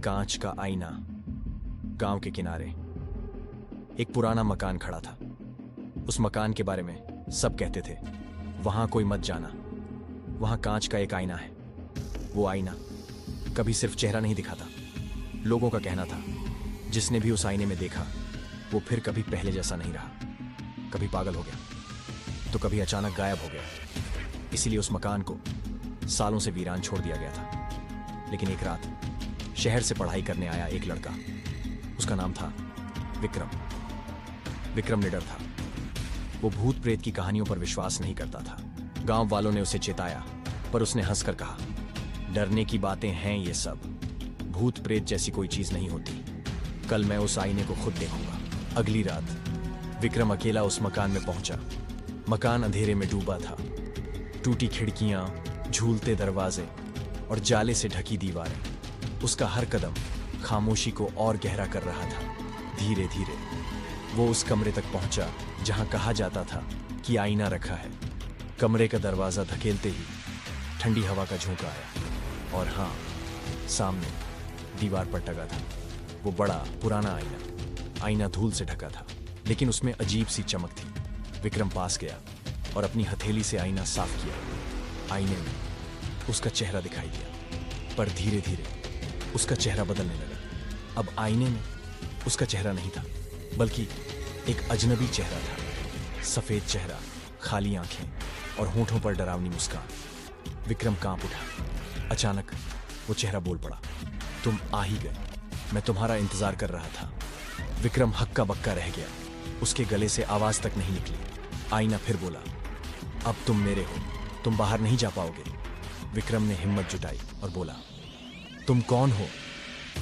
कांच का आईना। गांव के किनारे एक पुराना मकान खड़ा था। उस मकान के बारे में सब कहते थे, वहां कोई मत जाना, वहां कांच का एक आईना है। वो आईना कभी सिर्फ चेहरा नहीं दिखाता। लोगों का कहना था, जिसने भी उस आईने में देखा वो फिर कभी पहले जैसा नहीं रहा। कभी पागल हो गया तो कभी अचानक गायब हो गया। इसीलिए उस मकान को सालों से वीरान छोड़ दिया गया था। लेकिन एक रात शहर से पढ़ाई करने आया एक लड़का। उसका नाम था विक्रम। विक्रम निडर था। वो भूत प्रेत की कहानियों पर विश्वास नहीं करता था। गांव वालों ने उसे चेताया, पर उसने हंसकर कहा, डरने की बातें हैं ये सब, भूत प्रेत जैसी कोई चीज नहीं होती। कल मैं उस आईने को खुद देखूंगा। अगली रात विक्रम अकेला उस मकान में पहुंचा। मकान अंधेरे में डूबा था। टूटी खिड़कियां, झूलते दरवाजे और जाले से ढकी दीवारें। उसका हर कदम खामोशी को और गहरा कर रहा था। धीरे धीरे वो उस कमरे तक पहुंचा जहां कहा जाता था कि आईना रखा है। कमरे का दरवाजा धकेलते ही ठंडी हवा का झोंका आया और हाँ, सामने दीवार पर टंगा था वो बड़ा पुराना आईना। आईना धूल से ढका था, लेकिन उसमें अजीब सी चमक थी। विक्रम पास गया और अपनी हथेली से आईना साफ किया। आईने में उसका चेहरा दिखाई दिया, पर धीरे धीरे उसका चेहरा बदलने लगा। अब आईने में उसका चेहरा नहीं था, बल्कि एक अजनबी चेहरा था। सफेद चेहरा, खाली आंखें और होठों पर डरावनी मुस्कान। विक्रम कांप उठा। अचानक वो चेहरा बोल पड़ा, तुम आ ही गए, मैं तुम्हारा इंतजार कर रहा था। विक्रम हक्का बक्का रह गया। उसके गले से आवाज तक नहीं निकली। आईना फिर बोला, अब तुम मेरे हो, तुम बाहर नहीं जा पाओगे। विक्रम ने हिम्मत जुटाई और बोला, तुम कौन हो?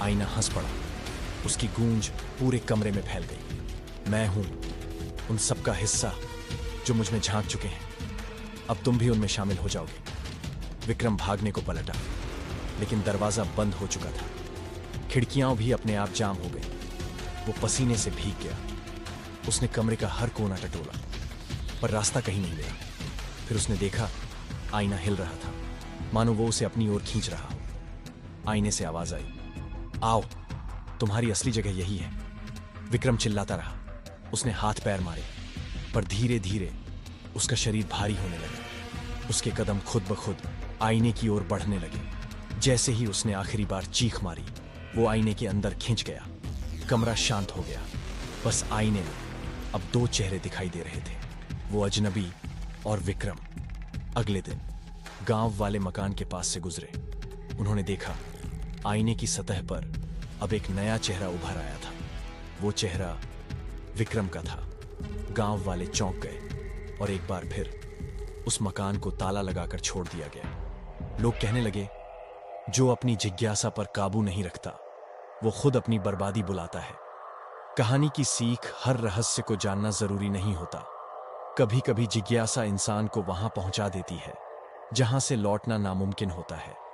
आईना हंस पड़ा। उसकी गूंज पूरे कमरे में फैल गई। मैं हूं उन सबका हिस्सा जो मुझ में झांक चुके हैं। अब तुम भी उनमें शामिल हो जाओगे। विक्रम भागने को पलटा, लेकिन दरवाजा बंद हो चुका था। खिड़कियां भी अपने आप जाम हो गई। वो पसीने से भीग गया। उसने कमरे का हर कोना टटोला, पर रास्ता कहीं नहीं मिला। फिर उसने देखा, आईना हिल रहा था, मानो वो उसे अपनी ओर खींच रहा हो। आईने से आवाज आई, आओ, तुम्हारी असली जगह यही है। विक्रम चिल्लाता रहा। उसने हाथ पैर मारे, पर धीरे धीरे उसका शरीर भारी होने लगा। उसके कदम खुद ब खुद आईने की ओर बढ़ने लगे। जैसे ही उसने आखिरी बार चीख मारी, वो आईने के अंदर खिंच गया। कमरा शांत हो गया। बस आईने में अब दो चेहरे दिखाई दे रहे थे, वो अजनबी और विक्रम। अगले दिन गांव वाले मकान के पास से गुजरे। उन्होंने देखा, आईने की सतह पर अब एक नया चेहरा उभर आया था। वो चेहरा विक्रम का था। गांव वाले चौंक गए और एक बार फिर उस मकान को ताला लगाकर छोड़ दिया गया। लोग कहने लगे, जो अपनी जिज्ञासा पर काबू नहीं रखता वो खुद अपनी बर्बादी बुलाता है। कहानी की सीख, हर रहस्य को जानना जरूरी नहीं होता। कभी कभी जिज्ञासा इंसान को वहां पहुंचा देती है जहां से लौटना नामुमकिन होता है।